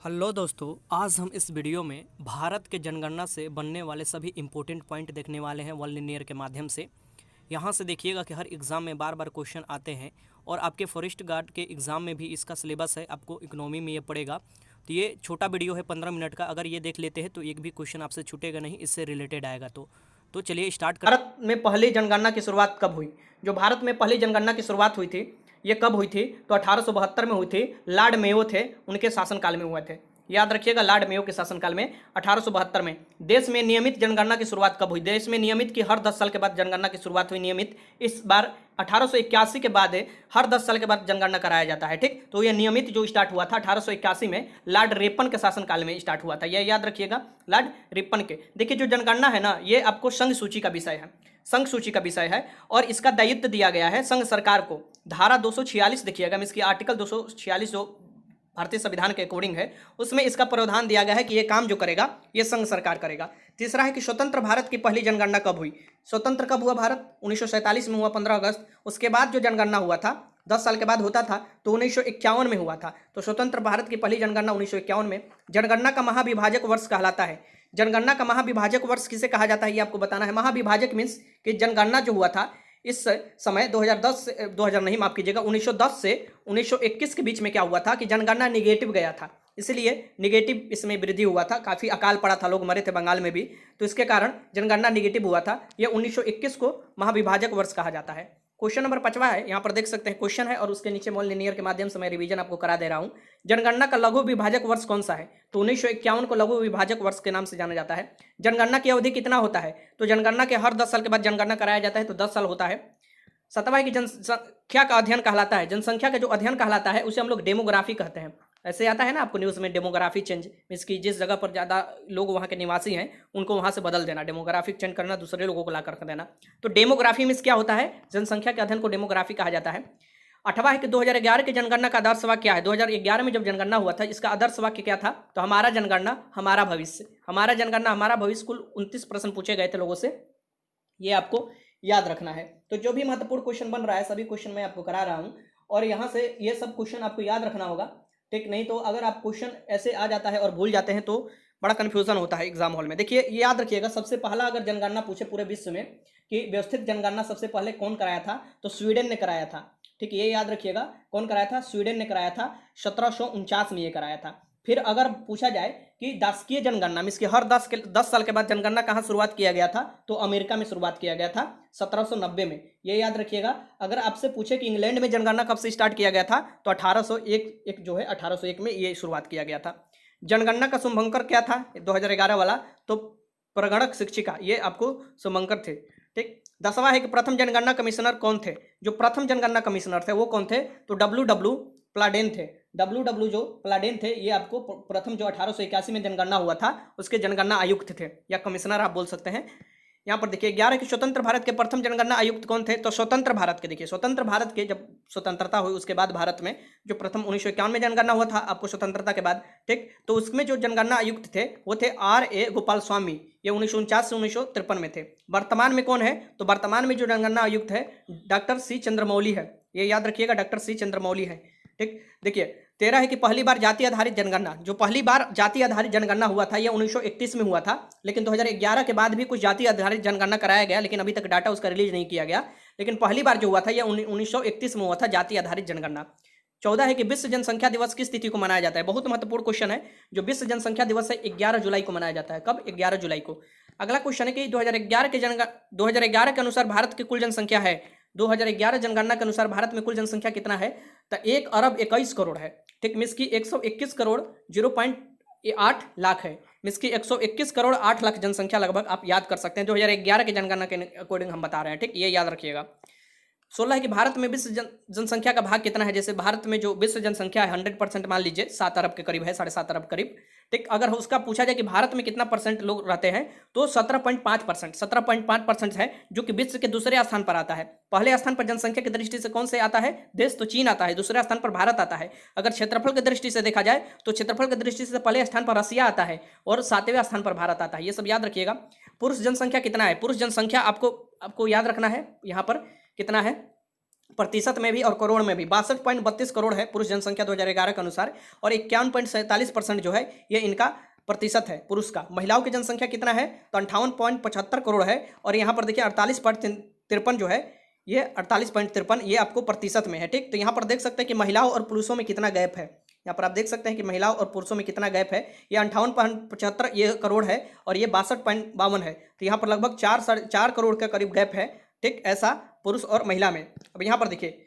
Hello दोस्तों, आज हम इस वीडियो में भारत के जनगणना से बनने वाले सभी इम्पोर्टेंट पॉइंट देखने वाले हैं वर्ल्ड लिनियर के माध्यम से। यहाँ से देखिएगा कि हर एग्ज़ाम में बार बार क्वेश्चन आते हैं और आपके फॉरेस्ट गार्ड के एग्ज़ाम में भी इसका सिलेबस है, आपको इकोनॉमी में ये पड़ेगा। तो ये छोटा वीडियो है 15 मिनट का, अगर ये देख लेते हैं तो एक भी क्वेश्चन आपसे छूटेगा नहीं, इससे रिलेटेड आएगा। तो चलिए स्टार्ट कर। भारत में पहली जनगणना की शुरुआत कब हुई? जो भारत में पहली जनगणना की शुरुआत हुई थी, ये कब हुई थी? तो 1872 में हुई थी। लॉर्ड मेयो थे, उनके शासनकाल में हुए थे। याद रखिएगा, लॉर्ड मेयो के शासनकाल में 1872 में। देश में नियमित जनगणना की शुरुआत कब हुई? देश में नियमित की हर 10 साल के बाद जनगणना की शुरुआत हुई नियमित। इस बार 1881 के बाद हर 10 साल के बाद जनगणना कराया जाता है। ठीक, तो ये नियमित जो स्टार्ट हुआ था 1881 में, लॉर्ड रिपन के शासनकाल में स्टार्ट हुआ था। यह याद रखिएगा, लॉर्ड रिपन के। देखिए, जो जनगणना है ना, ये आपको संघ सूची का विषय है, संघ सूची का विषय है और इसका दायित्व दिया गया है संघ सरकार को। धारा 246 देखिएगा, इसकी आर्टिकल 246 जो भारतीय संविधान के अकॉर्डिंग है, उसमें इसका प्रावधान दिया गया है कि ये काम जो करेगा ये संघ सरकार करेगा। तीसरा है कि स्वतंत्र भारत की पहली जनगणना कब हुई? स्वतंत्र कब हुआ भारत? 1947 में हुआ, 15 अगस्त। उसके बाद जो जनगणना हुआ था 10 साल के बाद होता था, तो 1951 में हुआ था। तो स्वतंत्र भारत की पहली जनगणना 1951 में। जनगणना का महाविभाजक वर्ष कहलाता है। जनगणना का महाविभाजक वर्ष किसे कहा जाता है, ये आपको बताना है। महाविभाजक मीन्स कि जनगणना जो हुआ था इस समय 2010 से 2000 नहीं, माफ कीजिएगा, 1910 से 1921 के बीच में क्या हुआ था कि जनगणना निगेटिव गया था, इसलिए निगेटिव इसमें वृद्धि हुआ था। काफ़ी अकाल पड़ा था, लोग मरे थे बंगाल में भी, तो इसके कारण जनगणना निगेटिव हुआ था। यह 1921 को महाविभाजक वर्ष कहा जाता है। क्वेश्चन नंबर 5वां है, यहाँ पर देख सकते हैं क्वेश्चन है और उसके नीचे मॉल लिनियर के माध्यम से मैं रिवीजन आपको करा दे रहा हूँ। जनगणना का लघु विभाजक वर्ष कौन सा है? तो 1951 को लघु विभाजक वर्ष के नाम से जाना जाता है। जनगणना की अवधि कितना होता है? तो जनगणना के हर 10 साल के बाद जनगणना कराया जाता है, तो 10 साल होता है। 7वां है कि जनसंख्या का अध्ययन कहलाता है। जनसंख्या का जो अध्ययन कहलाता है उसे हम लोग डेमोग्राफी कहते हैं। ऐसे आता है ना आपको न्यूज़ में, डेमोग्राफी चेंज मीन्स कि जिस जगह पर ज़्यादा लोग वहाँ के निवासी हैं उनको वहाँ से बदल देना, डेमोग्राफिक चेंज करना, दूसरे लोगों को ला कर देना। तो डेमोग्राफी मीन्स क्या होता है? जनसंख्या के अध्ययन को डेमोग्राफी कहा जाता है। 8वां है कि 2011 की जनगणना का आदर्श वाक्य क्या है? 2011 में जब जनगणना हुआ था, इसका आदर्श वाक्य क्या था? तो हमारा जनगणना हमारा भविष्य। हमारा जनगणना हमारा भविष्य। कुल 29 प्रश्न पूछे गए थे लोगों से, ये आपको याद रखना है। तो जो भी महत्वपूर्ण क्वेश्चन बन रहा है सभी क्वेश्चन मैं आपको करा रहा हूँ और यहाँ से ये सब क्वेश्चन आपको याद रखना होगा। ठीक, नहीं तो अगर आप क्वेश्चन ऐसे आ जाता है और भूल जाते हैं तो बड़ा कन्फ्यूजन होता है एग्जाम हॉल में। देखिए, ये याद रखिएगा, सबसे पहला अगर जनगणना पूछे पूरे विश्व में कि व्यवस्थित जनगणना सबसे पहले कौन कराया था, तो स्वीडन ने कराया था। ठीक, ये याद रखिएगा, कौन कराया था? स्वीडन ने कराया था। 1749 में ये कराया था। फिर अगर पूछा जाए कि दासकीय जनगणना मीन्स कि हर 10 साल के बाद जनगणना कहाँ शुरुआत किया गया था, तो अमेरिका में शुरुआत किया गया था 1790 में। ये याद रखिएगा। अगर आपसे पूछे कि इंग्लैंड में जनगणना कब से स्टार्ट किया गया था, तो 1801 जो है 1801 में ये शुरुआत किया गया था। जनगणना का शुभंकर क्या था 2011 वाला? तो प्रगणक शिक्षिका, ये आपको शुभंकर थे। ठीक, 10वां है कि प्रथम जनगणना कमिश्नर कौन थे? जो प्रथम जनगणना कमिश्नर थे वो कौन थे? तो डब्ल्यू प्लाडेन थे। डब्ल्यू जो प्लाडेन थे, ये आपको प्रथम जो 1881 में जनगणना हुआ था उसके जनगणना आयुक्त थे या कमिश्नर आप बोल सकते हैं। यहाँ पर देखिए 11 की स्वतंत्र भारत के प्रथम जनगणना आयुक्त कौन थे? तो स्वतंत्र भारत के, देखिए स्वतंत्र भारत के जब स्वतंत्रता हुई उसके बाद भारत में जो प्रथम 1951 में जनगणना हुआ था आपको स्वतंत्रता के बाद। ठीक, तो उसमें जो जनगणना आयुक्त थे वो थे R.A. गोपाल स्वामी। ये 1949 से 1953 में थे। वर्तमान में कौन है? तो वर्तमान में जो जनगणना आयुक्त है डॉक्टर सी चंद्रमौली है। ये याद रखिएगा, डॉक्टर सी चंद्रमौली है। ठीक, देखिए 13 है कि पहली बार जाति आधारित जनगणना, जो पहली बार जाति आधारित जनगणना हुआ था यह 1931 में हुआ था, लेकिन 2011 के बाद भी कुछ जाति आधारित जनगणना कराया गया, लेकिन अभी तक डाटा उसका रिलीज नहीं किया गया। लेकिन पहली बार जो हुआ था यह 1931 में हुआ था, जाति आधारित जनगणना। 14 है कि विश्व जनसंख्या दिवस किस तिथि को मनाया जाता है? बहुत महत्वपूर्ण क्वेश्चन है। जो विश्व जनसंख्या दिवस है 11 जुलाई को मनाया जाता है। कब? 11 जुलाई को। अगला क्वेश्चन है कि 2011 के अनुसार भारत की कुल जनसंख्या है। 2011 जनगणना के अनुसार भारत में कुल जनसंख्या कितना है? तो 1 अरब 21 करोड़ है। ठीक, मीन्स की 121 करोड़ 0.8 लाख है। मीन्स की 121 करोड़ 8 लाख जनसंख्या लगभग आप याद कर सकते हैं। 2011 के जनगणना के अकॉर्डिंग हम बता रहे हैं। ठीक, ये याद रखिएगा। 16 है कि भारत में विश्व जनसंख्या का भाग कितना है? जैसे भारत में जो विश्व जनसंख्या है 100% मान लीजिए 7 अरब के करीब है, 7.5 अरब करीब। ठीक, अगर उसका पूछा जाए कि भारत में कितना परसेंट लोग रहते हैं, तो 17.5% है, जो कि विश्व के दूसरे स्थान पर आता है। पहले स्थान पर जनसंख्या की दृष्टि से कौन से आता है देश? तो चीन आता है। दूसरे स्थान पर भारत आता है। अगर क्षेत्रफल की दृष्टि से देखा जाए तो क्षेत्रफल की दृष्टि से पहले स्थान पर रसिया आता है और 7वें स्थान पर भारत आता है। ये सब याद रखिएगा। पुरुष जनसंख्या कितना है? पुरुष जनसंख्या आपको याद रखना है, यहाँ पर कितना है? प्रतिशत में भी और करोड़ में भी 62.32 करोड़ है पुरुष जनसंख्या 2011 के अनुसार, और 51.47% जो है ये इनका प्रतिशत है पुरुष का। महिलाओं की जनसंख्या कितना है तो 58.75 करोड़ है, और यहाँ पर देखिए 48.53 जो है ये 48.53 ये आपको प्रतिशत में है। ठीक, तो यहाँ पर देख सकते हैं कि महिलाओं और पुरुषों में कितना गैप है। यहाँ पर आप देख सकते हैं कि महिलाओं और पुरुषों में कितना गैप है। ये 58.75 ये करोड़ है और ये 62.52 है, तो यहाँ पर लगभग 4 करोड़ के करीब गैप है। ठीक, ऐसा पुरुष और महिला में। अब यहाँ पर देखिए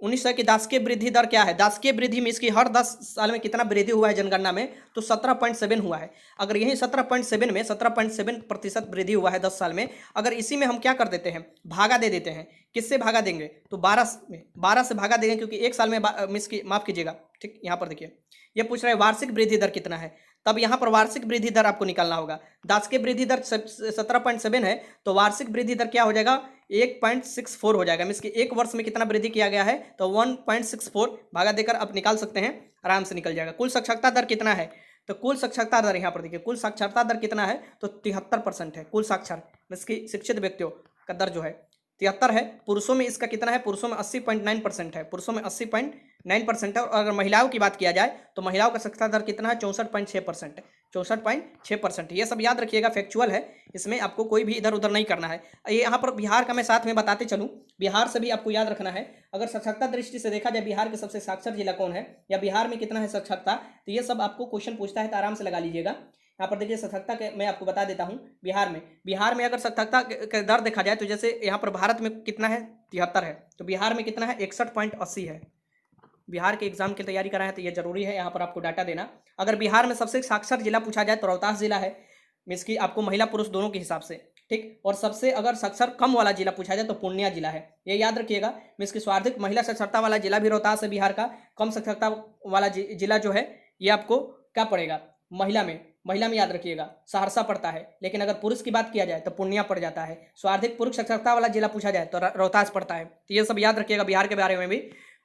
1900 की दासकीय वृद्धि दर क्या है। दासकीय वृद्धि में इसकी हर 10 साल में कितना वृद्धि हुआ है जनगणना में, तो 17.7 हुआ है। अगर यही 17.7 में 17.7% वृद्धि हुआ है 10 साल में, अगर इसी में हम क्या कर देते हैं, भागा दे देते हैं। किससे भागा देंगे तो 12 से भागा देंगे, क्योंकि एक साल में माफ कीजिएगा। ठीक, यहाँ पर देखिए ये पूछ रहा है वार्षिक वृद्धि दर कितना है, तब यहाँ पर वार्षिक वृद्धि दर आपको निकालना होगा। दासकीय वृद्धि दर 17.7 है, तो वार्षिक वृद्धि दर क्या हो जाएगा 1.64 हो जाएगा। मीन्स कि एक वर्ष में कितना वृद्धि किया गया है तो 1.64 भागा देकर आप निकाल सकते हैं, आराम से निकल जाएगा। कुल साक्षरता दर कितना है, तो कुल साक्षरता दर यहाँ पर देखिए कुल साक्षरता दर कितना है तो 73% है। कुल साक्षर मीन्स कि शिक्षित व्यक्तियों का दर जो है 73 है। पुरुषों में इसका कितना है, पुरुषों में 80.9% है, पुरुषों में 80.9% है। और अगर महिलाओं की बात किया जाए तो महिलाओं का साक्षरता दर कितना है 64.6% है, 64.6%। ये सब याद रखिएगा, फैक्चुअल है, इसमें आपको कोई भी इधर उधर नहीं करना है। ये यहाँ पर बिहार का मैं साथ में बताते चलूँ, बिहार से भी आपको याद रखना है। अगर साक्षरता दृष्टि से देखा जाए बिहार के सबसे साक्षर जिला कौन है या बिहार में कितना है साक्षरता, तो ये सब आपको क्वेश्चन पूछता है, तो आराम से लगा लीजिएगा। यहाँ पर देखिए साक्षरता के मैं आपको बता देता हूँ। बिहार में अगर साक्षरता का दर देखा जाए तो जैसे यहाँ पर भारत में कितना है 73 है, तो बिहार में कितना है 61.80 है। बिहार के एग्जाम की तैयारी कर रहे हैं तो ये जरूरी है यहाँ पर आपको डाटा देना। अगर बिहार में सबसे साक्षर जिला पूछा जाए तो रोहतास जिला है, मीन्स कि आपको महिला पुरुष दोनों के हिसाब से। ठीक, और सबसे अगर साक्षर कम वाला जिला पूछा जाए तो पूर्णिया जिला है, ये याद रखिएगा। मीन्स कि सर्वाधिक महिला साक्षरता वाला जिला भी रोहतास है बिहार का। कम साक्षरता वाला जिला जो है ये आपको क्या पड़ेगा महिला में याद रखिएगा सहरसा पड़ता है। लेकिन अगर पुरुष की बात किया जाए तो पूर्णिया पड़ जाता है। सर्वाधिक पुरुष साक्षरता वाला जिला पूछा जाए तो रोहतास पड़ता है। तो ये सब याद रखिएगा बिहार के बारे में भी।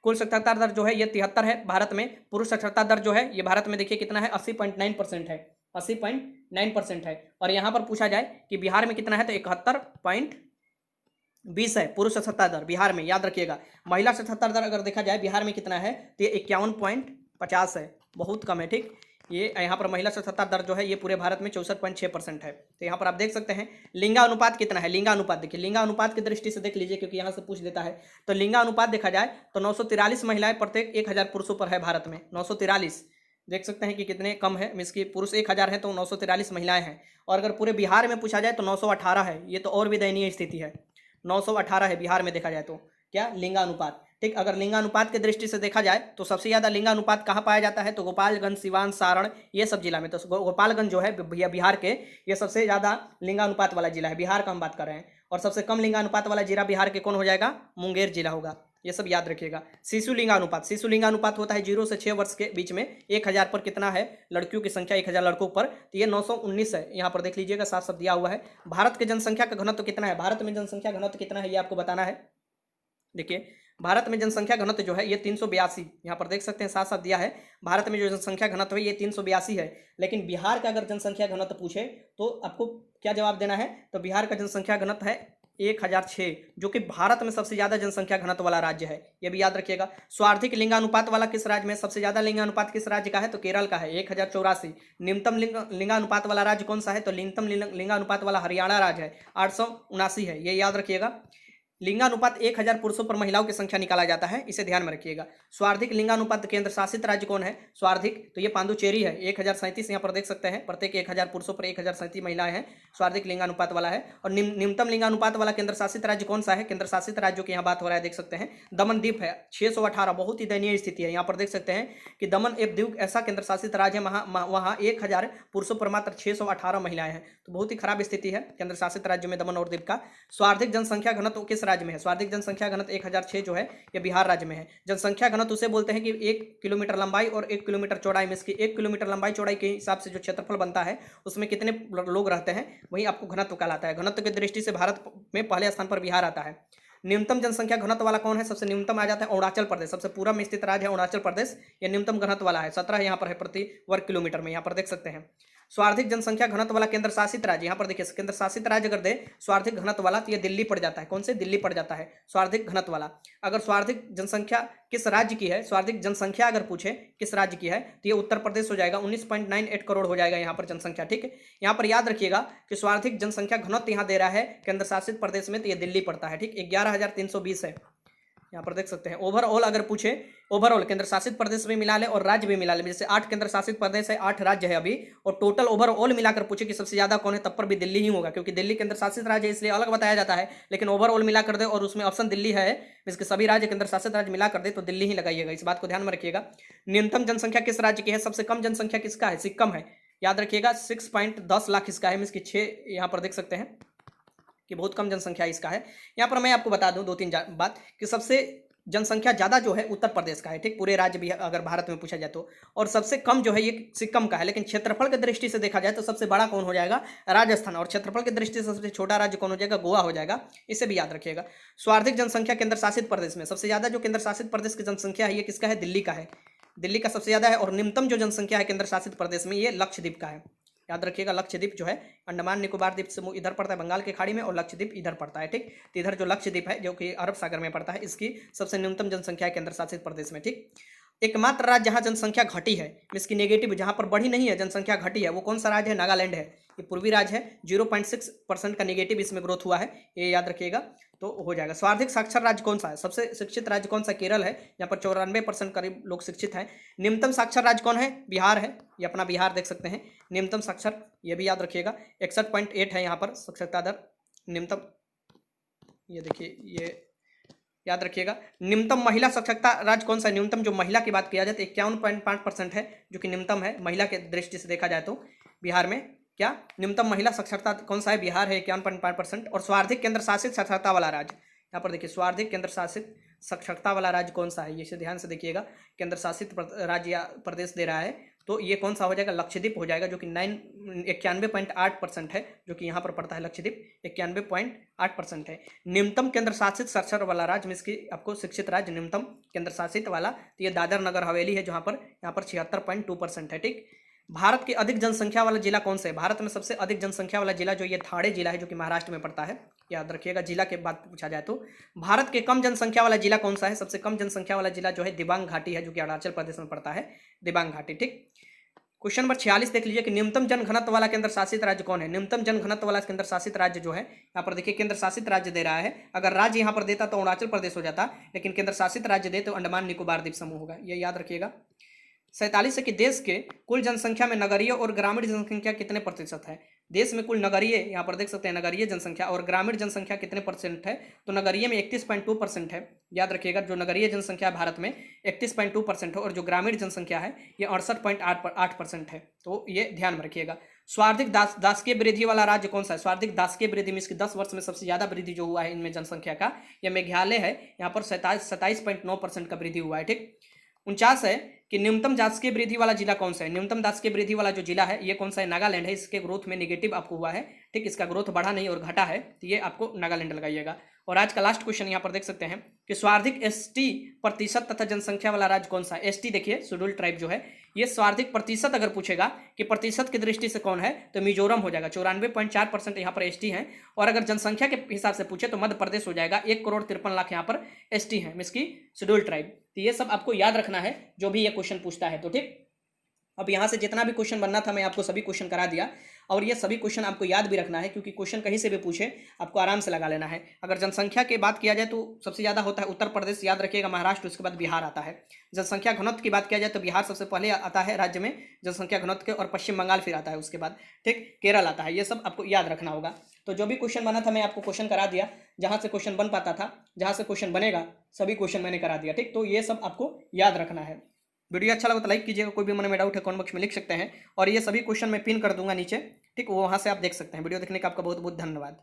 कुल साक्षरता दर जो है ये 73 है भारत में। पुरुष साक्षरता दर जो है ये भारत में देखिए कितना है 80.9% है, 80.9% है। और यहाँ पर पूछा जाए कि बिहार में कितना है तो 71.20 है पुरुष साक्षरता दर बिहार में, याद रखिएगा। महिला साक्षरता दर अगर देखा जाए बिहार में कितना है तो ये 51.50 है, बहुत कम है। ठीक, ये यहाँ पर महिला साक्षरता दर जो है ये पूरे भारत में 64.6% है। तो यहाँ पर आप देख सकते हैं लिंगानुपात कितना है। लिंगानुपात देखिए, लिंगानुपात की दृष्टि से देख लीजिए क्योंकि यहाँ से पूछ देता है। तो लिंगानुपात देखा जाए तो 943 महिलाएं प्रत्येक 1000 पुरुषों पर है भारत में। 943 देख सकते हैं कि कितने कम है, मीन्स कि पुरुष 1000 है तो 943 महिलाएं हैं। और अगर पूरे बिहार में पूछा जाए तो 918 है, ये तो और भी दयनीय स्थिति है। 918 है बिहार में देखा जाए तो क्या लिंगानुपात। ठीक, अगर लिंगानुपात की दृष्टि से देखा जाए तो सबसे ज़्यादा लिंगानुपात कहाँ पाया जाता है तो गोपालगंज, सिवान, सारण ये सब जिला में। तो गोपालगंज जो है बिहार के ये सबसे ज़्यादा लिंगानुपात वाला जिला है, बिहार का हम बात कर रहे हैं। और सबसे कम लिंगानुपात वाला जिला बिहार के कौन हो जाएगा, मुंगेर जिला होगा। ये सब याद रखिएगा। शिशु लिंगानुपात होता है 0 से 6 वर्ष के बीच में 1000 पर कितना है लड़कियों की संख्या 1000 लड़कों पर, तो ये 919 है। यहाँ पर देख लीजिएगा साफ साफ दिया हुआ है। भारत के जनसंख्या का घनत्व कितना है, भारत में जनसंख्या घनत्व कितना है ये आपको बताना है। देखिए भारत में जनसंख्या घनत्व जो है ये 382, यहाँ पर देख सकते हैं साफ साफ दिया है। भारत में जो जनसंख्या घनत्व है ये 382 है। लेकिन बिहार का अगर जनसंख्या घनत्व पूछे तो आपको क्या जवाब देना है, तो बिहार का जनसंख्या घनत्व है 1006, जो कि भारत में सबसे ज़्यादा जनसंख्या घनत्व वाला राज्य है, ये भी याद रखिएगा। सर्वाधिक लिंगानुपात वाला किस राज्य में, सबसे ज़्यादा लिंगानुपात किस राज्य का है तो केरल का है 1084। निम्नतम लिंगानुपात वाला राज्य कौन सा है तो न्यूनतम लिंगानुपात वाला हरियाणा राज्य है 879 है, ये याद रखिएगा। लिंगानुपात 1000 पुरुषों पर महिलाओं की संख्या निकाला जाता है, इसे ध्यान में रखिएगा। सर्वाधिक लिंगानुपात केंद्र शासित राज्य कौन है, सर्वाधिक तो ये पांडुचेरी है 1037, यहाँ पर देख सकते हैं प्रत्येक 1000 पुरुषों पर 1037 महिलाएं हैं, सर्वाधिक लिंगानुपात वाला है। और निम्नतम लिंगानुपात वाला केंद्र शासित राज्य कौन सा है, केंद्र शासित राज्यों की यहाँ बात हो रहा है, देख सकते हैं दमन द्वीप है 618, बहुत ही दयनीय स्थिति है। यहाँ पर देख सकते हैं कि दमन एक द्वीप ऐसा केंद्र शासित राज्य है वहाँ 1000 पुरुषों पर मात्र 618 महिलाएं हैं, तो बहुत ही खराब स्थिति है केंद्र शासित राज्यों में दमन और द्वीप का। सर्वाधिक जनसंख्या घनत्व किस राज्य में है, सर्वाधिक जनसंख्या घनत्व 1006 जो है ये बिहार राज्य में है। जनसंख्या घनत्व उसे बोलते हैं कि 1 किलोमीटर लंबाई और 1 किलोमीटर चौड़ाई में, इसकी 1 किलोमीटर लंबाई चौड़ाई के हिसाब से जो क्षेत्रफल बनता है उसमें कितने लोग रहते हैं वही आपको घनत्व कहलाता है। घनत्व की दृष्टि से भारत में पहले स्थान पर बिहार आता है। न्यूनतम जनसंख्या घनत्व वाला कौन है, सबसे न्यूनतम आ जाता है अरुणाचल प्रदेश, सबसे पूरब में स्थित राज्य है अरुणाचल प्रदेश, ये न्यूनतम घनत्व वाला है 17 यहाँ पर है प्रति वर्ग किलोमीटर में, यहाँ पर देख सकते हैं। स्वार्थिक जनसंख्या घनत्व वाला केंद्र शासित राज्य, यहाँ पर देखिए केंद्र शासित राज्य अगर दे स्वार्थिक घनत्व वाला तो ये दिल्ली पड़ जाता है। कौन से? दिल्ली पड़ जाता है स्वार्थिक घनत्व वाला। अगर स्वार्थिक जनसंख्या किस राज्य की है, स्वार्थिक जनसंख्या अगर पूछे किस राज्य की है तो ये उत्तर प्रदेश हो जाएगा, 19.98 करोड़ हो जाएगा यहाँ पर जनसंख्या। ठीक है, यहाँ पर याद रखिएगा कि स्वार्थिक जनसंख्या घनत्व यहाँ दे रहा है केंद्र शासित प्रदेश में, तो ये दिल्ली पड़ता है। ठीक, 11,320 है, यहाँ पर देख सकते हैं। ओवरऑल अगर पूछे, ओवरऑल केंद्र शासित प्रदेश में मिला ले और राज्य भी मिला ले, जैसे 8 केंद्र शासित प्रदेश है, 8 राज्य है अभी, और टोटल ओवरऑल मिलाकर पूछे कि सबसे ज्यादा कौन है, तब पर भी दिल्ली ही होगा, क्योंकि दिल्ली केंद्र शासित राज्य है इसलिए अलग बताया जाता है। लेकिन ओवरऑल मिला कर दे और उसमें ऑप्शन दिल्ली है, इसके सभी राज्य केंद्र शासित राज्य मिला कर दे तो दिल्ली ही लगाइएगा, इस बात को ध्यान में रखिएगा। न्यूनतम जनसंख्या किस राज्य की है? सबसे कम जनसंख्या किसका है? सिक्किम है, याद रखिएगा। 6.10 लाख इसका है, इसकी 6 यहाँ पर देख सकते हैं कि बहुत कम जनसंख्या इसका है। यहाँ पर मैं आपको बता दूं 2-3 बात कि सबसे जनसंख्या ज़्यादा जो है उत्तर प्रदेश का है। ठीक, पूरे राज्य भी अगर भारत में पूछा जाए तो, और सबसे कम जो है ये सिक्किम का है। लेकिन क्षेत्रफल की दृष्टि से देखा जाए तो सबसे बड़ा कौन हो जाएगा? राजस्थान, और क्षेत्रफल की दृष्टि से सबसे छोटा राज्य कौन हो जाएगा? गोवा हो जाएगा, इसे भी याद रखिएगा। स्वार्थिक जनसंख्या केंद्र शासित प्रदेश में सबसे ज़्यादा जो केंद्र शासित प्रदेश की जनसंख्या है ये किसका है? दिल्ली का है, दिल्ली का सबसे ज़्यादा है। और न्यूनतम जो जनसंख्या है केंद्र शासित प्रदेश में ये लक्षद्वीप का है, याद रखिएगा। लक्षद्वीप जो है अंडमान निकोबार द्वीप समूह इधर पड़ता है बंगाल की खाड़ी में, और लक्षद्वीप इधर पड़ता है। ठीक, तो इधर जो लक्षद्वीप है जो कि अरब सागर में पड़ता है, इसकी सबसे न्यूनतम जनसंख्या है केंद्र शासित प्रदेश में। ठीक, एकमात्र राज्य जहाँ जनसंख्या घटी है, इसकी नेगेटिव, जहाँ पर बढ़ी नहीं है जनसंख्या घटी है, वो कौन सा राज्य है? नागालैंड है, ये पूर्वी राज्य है। 0.6% का नेगेटिव इसमें ग्रोथ हुआ है, ये याद रखिएगा तो हो जाएगा। सर्वाधिक साक्षर राज्य कौन सा है? सबसे शिक्षित राज्य कौन सा? केरल है, यहाँ पर 94% करीब लोग शिक्षित हैं। निम्नतम साक्षर राज्य कौन है? बिहार है, ये अपना बिहार देख सकते हैं। निम्नतम साक्षर, ये भी याद रखिएगा, 61.8 है यहाँ पर साक्षरता दर निम्नतम, ये देखिए, ये याद रखिएगा। निम्नतम महिला साक्षरता राज्य कौन सा है? न्यूनतम जो महिला की बात किया जाए तो 51.5% है, जो कि निम्नतम है महिला के दृष्टि से देखा जाए तो। बिहार में क्या न्यूनतम महिला साक्षरता कौन सा है? बिहार है, 51.5%। और स्वार्थिक केंद्र शासित साक्षरता वाला राज्य, यहाँ पर देखिए स्वार्थिक केंद्र शासित साक्षरता वाला राज्य कौन सा है? ये इसे ध्यान से देखिएगा। केंद्र शासित राज्य या प्रदेश दे रहा है तो ये कौन सा हो जाएगा? लक्षद्वीप हो जाएगा, जो कि 91.8% है, जो कि यहाँ पर पड़ता है लक्षद्वीप, 91.8% है। निम्नतम केंद्र शासित साक्षर वाला राज्य में इसकी आपको शिक्षित राज्य न्यूनतम केंद्र शासित वाला तो ये दादर नगर हवेली है, जहाँ पर यहाँ पर 76.2% है। ठीक, भारत की अधिक जनसंख्या वाला जिला कौन सा है? भारत में सबसे अधिक जनसंख्या वाला जिला जो ये ठाणे जिला है, जो कि महाराष्ट्र में पड़ता है, याद रखिएगा। जिला के बात पूछा जाए तो भारत के कम जनसंख्या वाला जिला कौन सा है? सबसे कम जनसंख्या वाला जिला जो है दिबांग घाटी है, जो कि अरुणाचल प्रदेश में पड़ता है, दिबांग घाटी। ठीक, क्वेश्चन नंबर 46 देख लीजिए कि न्यूनतम जनघनत्व वाला केंद्र शासित राज्य कौन है? न्यूनतम जनघनत्व वाला केंद्र शासित राज्य जो है, यहाँ पर देखिए केंद्र शासित राज्य दे रहा है। अगर राज्य यहाँ पर देता तो अरुणाचल प्रदेश हो जाता, लेकिन केंद्र शासित राज्य दे तो अंडमान निकोबार द्वीप समूह होगा, ये याद रखिएगा। 47 है कि देश के कुल जनसंख्या में नगरीय और ग्रामीण जनसंख्या कितने प्रतिशत है? देश में कुल नगरीय, यहाँ पर देख सकते हैं नगरीय जनसंख्या और ग्रामीण जनसंख्या कितने परसेंट है? तो नगरीय में 31.2% है, याद रखिएगा। जो नगरीय जनसंख्या भारत में 31.2% है और जो ग्रामीण जनसंख्या है ये 68.8% है, तो ये ध्यान में रखिएगा। स्वार्थिक दासकीय वृद्धि वाला राज्य कौन सा है? स्वार्थिक दासकीय वृद्धि में इसकी 10 वर्ष में सबसे ज्यादा वृद्धि जो हुआ है इनमें जनसंख्या का, यह मेघालय है, यहाँ पर 27.9% का वृद्धि हुआ है। ठीक, 49 है कि न्यूनतम दासकीय वृद्धि वाला जिला कौन सा है? न्यूनतम दासकीय वृद्धि वाला जो जिला है ये कौन सा है? नागालैंड है, इसके ग्रोथ में नेगेटिव आपको हुआ है। ठीक, इसका ग्रोथ बढ़ा नहीं और घटा है, तो ये आपको नागालैंड लगाइएगा। और आज का लास्ट क्वेश्चन यहाँ पर देख सकते हैं कि सर्वाधिक एसटी प्रतिशत तथा जनसंख्या वाला राज्य कौन सा है? एसटी देखिए शेड्यूल ट्राइब जो है, ये सर्वाधिक प्रतिशत अगर पूछेगा कि प्रतिशत की दृष्टि से कौन है तो मिजोरम हो जाएगा, 94.4% यहाँ पर एसटी हैं। और अगर जनसंख्या के हिसाब से पूछे तो मध्य प्रदेश हो जाएगा, 1,53,00,000 यहाँ पर एसटी हैं, इसकी शेड्यूल ट्राइब। तो ये सब आपको याद रखना है जो भी ये क्वेश्चन पूछता है। तो ठीक, अब यहाँ से जितना भी क्वेश्चन बनना था मैं आपको सभी क्वेश्चन करा दिया, और ये सभी क्वेश्चन आपको याद भी रखना है, क्योंकि क्वेश्चन कहीं से भी पूछे आपको आराम से लगा लेना है। अगर जनसंख्या की बात किया जाए तो सबसे ज़्यादा होता है उत्तर प्रदेश, याद रखिएगा, महाराष्ट्र, उसके बाद बिहार आता है। जनसंख्या घनत्व की बात किया जाए तो बिहार सबसे पहले आता है राज्य में जनसंख्या घनत्व के, और पश्चिम बंगाल फिर आता है उसके बाद। ठीक, केरल आता है, ये सब आपको याद रखना होगा। तो जो भी क्वेश्चन बना था मैं आपको क्वेश्चन करा दिया, जहाँ से क्वेश्चन बन पाता था, जहाँ से क्वेश्चन बनेगा सभी क्वेश्चन मैंने करा दिया। ठीक, तो ये सब आपको याद रखना है। वीडियो अच्छा लगा तो लाइक कीजिएगा, कोई भी मन में डाउट है कमेंट बॉक्स में लिख सकते हैं, और ये सभी क्वेश्चन मैं पिन कर दूंगा नीचे। ठीक, वो वहाँ से आप देख सकते हैं। वीडियो देखने का आपका बहुत बहुत धन्यवाद।